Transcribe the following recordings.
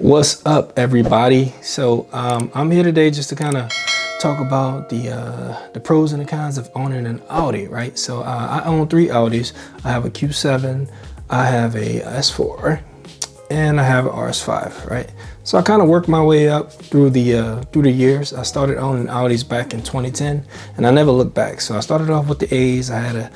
What's up, everybody? So I'm here today just to kind of talk about the pros and the cons of owning an Audi, right? So I own 3 Audis. I have a Q7, I have a S4, and I have an RS5, right? So I kind of worked my way up through the years. I started owning Audis back in 2010, and I never looked back. So I started off with the A's. I had an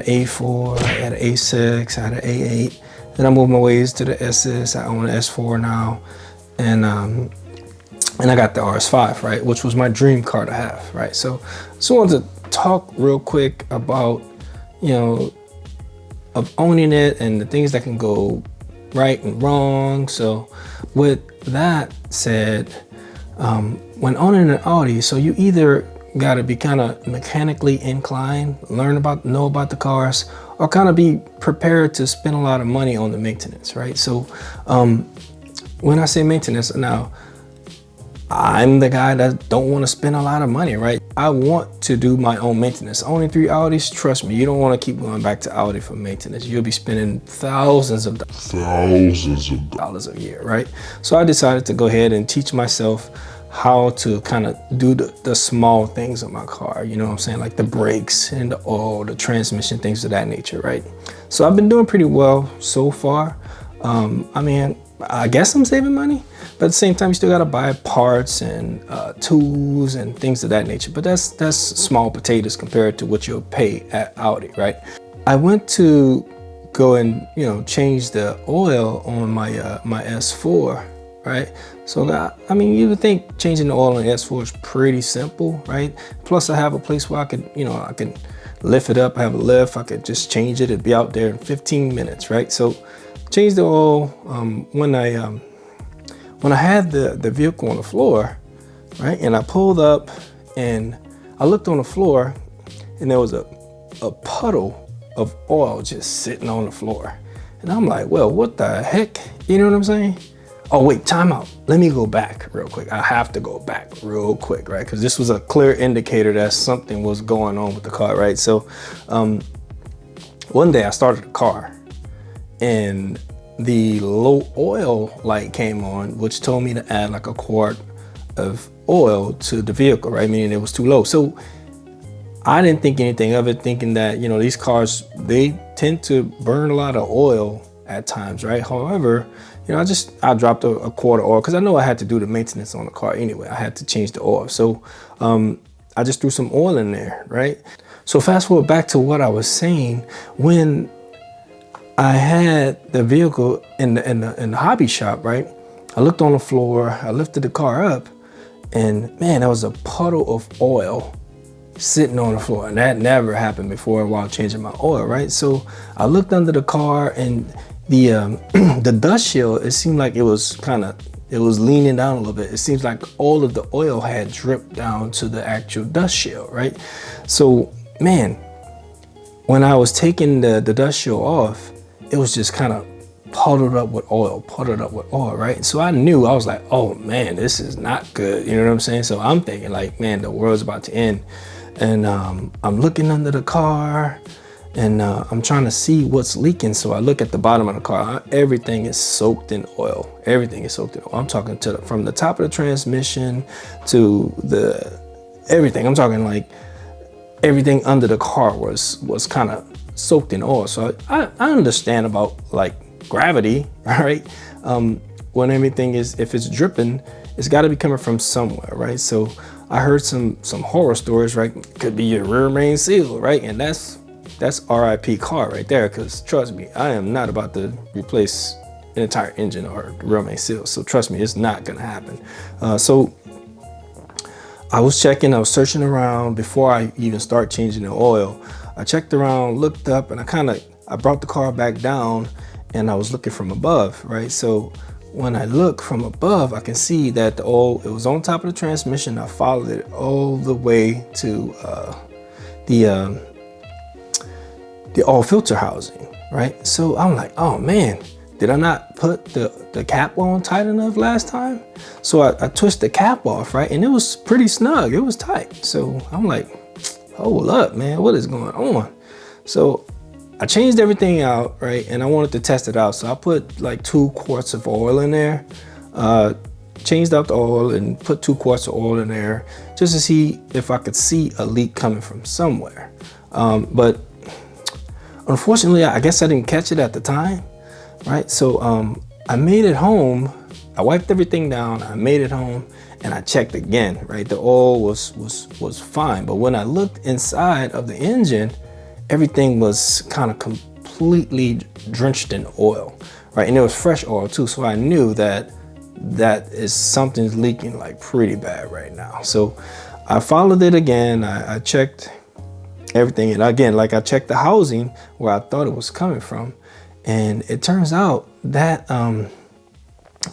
A4, I had an A6, I had an A8. Then I moved my ways to the S's. I own an S4 now, and I got the RS5, right, which was my dream car to have, right? So just wanted to talk real quick about, of owning it and the things that can go right and wrong. So with that said, when owning an Audi, so you either got to be kind of mechanically inclined, know about the cars, or kind of be prepared to spend a lot of money on the maintenance, right? So when I say maintenance, now I'm the guy that don't want to spend a lot of money, right? I want to do my own maintenance. Owning 3 Audis, trust me, you don't want to keep going back to Audi for maintenance. You'll be spending thousands of dollars a year, right? So I decided to go ahead and teach myself how to kind of do the small things of my car, you know what I'm saying? Like the brakes and the oil, the transmission, things of that nature, right? So I've been doing pretty well so far. I mean, I guess I'm saving money, but at the same time, you still gotta buy parts and tools and things of that nature. But that's small potatoes compared to what you'll pay at Audi, right? I went to go and, change the oil on my my S4, right? So I mean, you would think changing the oil on the S4 is pretty simple, right? Plus I have a place where I could, I can lift it up. I have a lift. I could just change it. It'd be out there in 15 minutes, right? So change the oil. When I had the vehicle on the floor, right? And I pulled up and I looked on the floor and there was a puddle of oil just sitting on the floor. And I'm like, well, what the heck? You know what I'm saying? Oh, wait, time out. Let me go back real quick. I have to go back real quick, right? Because this was a clear indicator that something was going on with the car, right? So one day I started the car and the low oil light came on, which told me to add like a quart of oil to the vehicle, right? Meaning it was too low. So I didn't think anything of it, thinking that, these cars, they tend to burn a lot of oil at times, right? However, I dropped a quart of oil because I know I had to do the maintenance on the car anyway. I had to change the oil. So I just threw some oil in there, right? So fast forward back to what I was saying. When I had the vehicle in the hobby shop, right? I looked on the floor, I lifted the car up, and man, there was a puddle of oil sitting on the floor. And that never happened before while changing my oil, right? So I looked under the car and the dust shield, it seemed like it was leaning down a little bit. It seems like all of the oil had dripped down to the actual dust shield, right? So, man, when I was taking the dust shield off, it was just kind of puddled up with oil, right? So I knew, I was like, oh man, this is not good. You know what I'm saying? So I'm thinking like, man, the world's about to end. And I'm looking under the car, and I'm trying to see what's leaking. So I look at the bottom of the car. Everything is soaked in oil. Everything is soaked in oil. I'm talking from the top of the transmission to everything. I'm talking like everything under the car was kind of soaked in oil. So I understand about like gravity, right? When everything if it's dripping, it's got to be coming from somewhere, right? So I heard some horror stories, right? Could be your rear main seal, right? And that's RIP car right there, because trust me, I am not about to replace an entire engine or rear main seal. So trust me, it's not gonna happen. So I was searching around before I even start changing the oil. I checked around, looked up, and I brought the car back down, and I was looking from above, right? So when I look from above, I can see that the oil, it was on top of the transmission. I followed it all the way to the oil filter housing, right? So I'm like, oh man, did I not put the cap on tight enough last time? So I twist the cap off, right? And it was pretty snug, it was tight. So I'm like, hold up, man, what is going on? So I changed everything out, right? And I wanted to test it out. So I put like 2 quarts of oil in there. changed out the oil and put 2 quarts of oil in there just to see if I could see a leak coming from somewhere. But unfortunately, I guess I didn't catch it at the time, right? So I made it home. I wiped everything down. I made it home and I checked again, right? The oil was fine. But when I looked inside of the engine, everything was kind of completely drenched in oil, right? And it was fresh oil too. So I knew that is something's leaking like pretty bad right now. So I followed it again. I checked everything. And again, like I checked the housing where I thought it was coming from. And it turns out that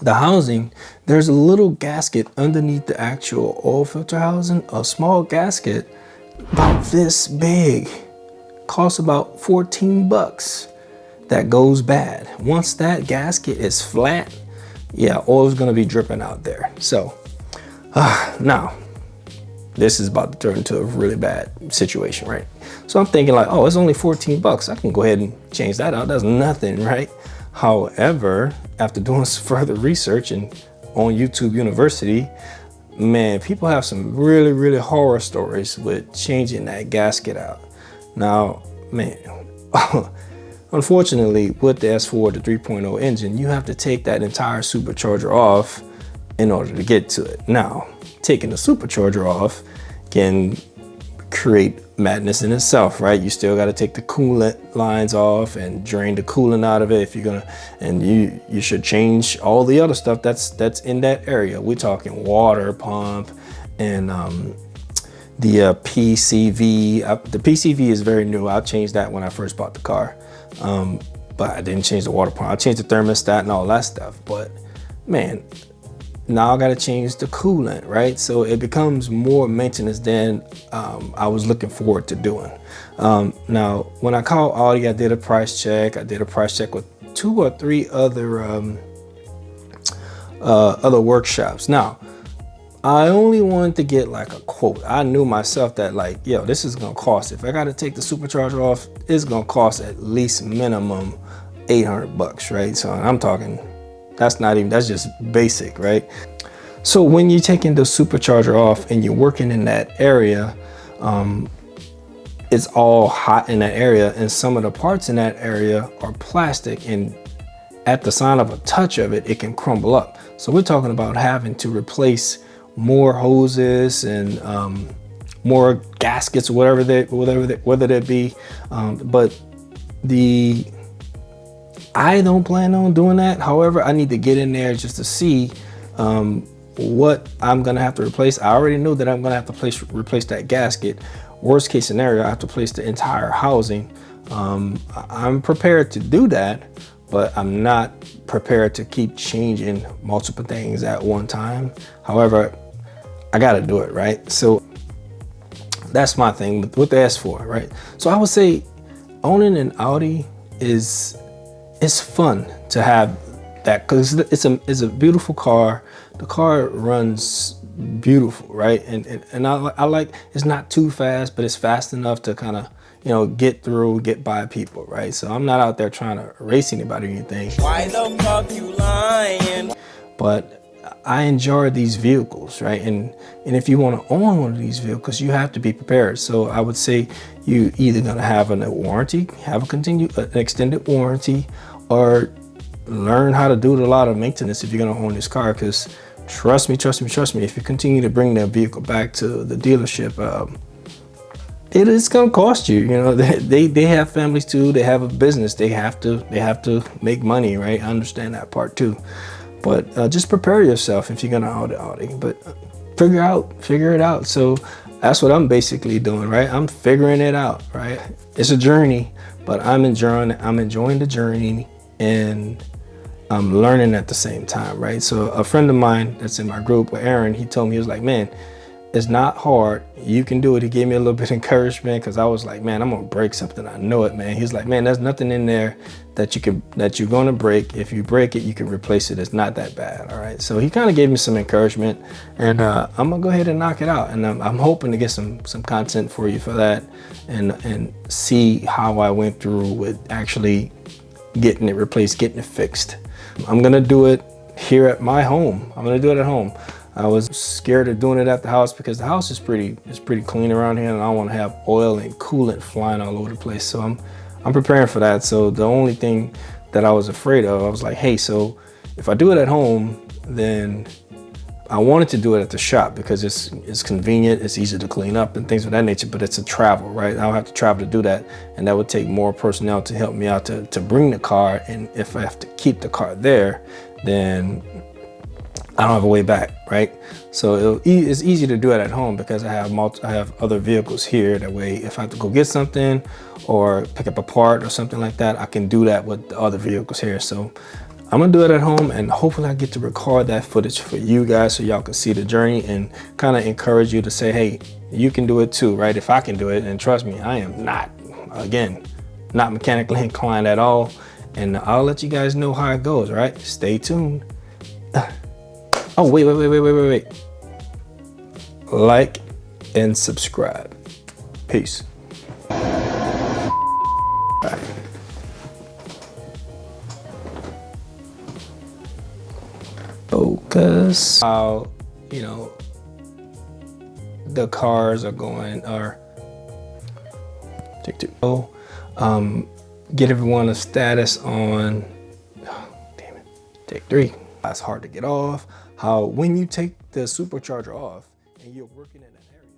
the housing, there's a little gasket underneath the actual oil filter housing, a small gasket about this big, costs about 14 bucks, that goes bad. Once that gasket is flat, yeah, oil's gonna be dripping out there. So now this is about to turn into a really bad situation, right? So I'm thinking like, oh, it's only 14 bucks. I can go ahead and change that out. That's nothing, right? However, after doing some further research and on YouTube University, man, people have some really, really horror stories with changing that gasket out. Now, man, unfortunately, with the S4, the 3.0 engine, you have to take that entire supercharger off in order to get to it. Now, taking the supercharger off can create madness in itself, right? You still got to take the coolant lines off and drain the coolant out of it if you're gonna, and you should change all the other stuff that's in that area. We're talking water pump and the PCV. The PCV is very new. I changed that when I first bought the car, but I didn't change the water pump. I changed the thermostat and all that stuff. But man, now I got to change the coolant, right? So it becomes more maintenance than I was looking forward to doing. Now, when I called Audi, I did a price check. I did a price check with 2 or 3 other workshops. Now, I only wanted to get like a quote. I knew myself that like, yo, this is gonna cost, if I got to take the supercharger off, it's gonna cost at least minimum 800 bucks, right? So I'm talking, that's just basic, right? So when you're taking the supercharger off and you're working in that area, it's all hot in that area, and some of the parts in that area are plastic, and at the sign of a touch of it, it can crumble up. So we're talking about having to replace more hoses and more gaskets, whether that be, but I don't plan on doing that. However, I need to get in there just to see what I'm gonna have to replace. I already know that I'm gonna have to replace that gasket. Worst case scenario, I have to replace the entire housing. I'm prepared to do that, but I'm not prepared to keep changing multiple things at one time. However, I gotta do it, right? So that's my thing with the S4, right? So I would say owning an Audi it's fun to have that, because it's a beautiful car. The car runs beautiful, right? And I like, it's not too fast, but it's fast enough to kind of, get by people, right? So I'm not out there trying to race anybody or anything. Why the fuck you lying? But I enjoy these vehicles, right? And if you want to own one of these vehicles, you have to be prepared. So I would say you either gonna have a warranty, have an extended warranty, or learn how to do a lot of maintenance if you're gonna own this car. Because trust me, if you continue to bring that vehicle back to the dealership, it is gonna cost you. They have families too. They have a business. They have to make money, right? I understand that part too. But just prepare yourself if you're gonna own the Audi. But figure it out. So that's what I'm basically doing, right? I'm figuring it out, right? It's a journey, but I'm enjoying the journey, and I'm learning at the same time, right? So a friend of mine that's in my group, Aaron, he told me, he was like, man, it's not hard. You can do it. He gave me a little bit of encouragement, because I was like, man, I'm gonna break something. I know it, man. He's like, man, there's nothing in there that you're gonna break. If you break it, you can replace it. It's not that bad. All right. So he kind of gave me some encouragement, and I'm gonna go ahead and knock it out. And I'm hoping to get some content for you for that, and see how I went through with actually getting it replaced, getting it fixed. I'm gonna do it here at my home. I'm gonna do it at home. I was scared of doing it at the house because the house is pretty clean around here, and I don't want to have oil and coolant flying all over the place. So I'm preparing for that. So the only thing that I was afraid of, I was like, hey, so if I do it at home, then I wanted to do it at the shop because it's convenient, it's easy to clean up and things of that nature, but it's a travel, right? I'll have to travel to do that, and that would take more personnel to help me out to bring the car. And if I have to keep the car there, then I don't have a way back, right? So it's easy to do it at home because I have other vehicles here. That way, if I have to go get something or pick up a part or something like that, I can do that with the other vehicles here. So I'm gonna do it at home, and hopefully I get to record that footage for you guys so y'all can see the journey and kind of encourage you to say, hey, you can do it too, right? If I can do it, and trust me, I am not, again, not mechanically inclined at all. And I'll let you guys know how it goes, right? Stay tuned. Oh, wait. Like and subscribe. Peace. Bye. Focus. How, you know, the cars are going, or take two. Get everyone a status on, oh, damn it, take three. That's hard to get off. How when you take the supercharger off and you're working in an area.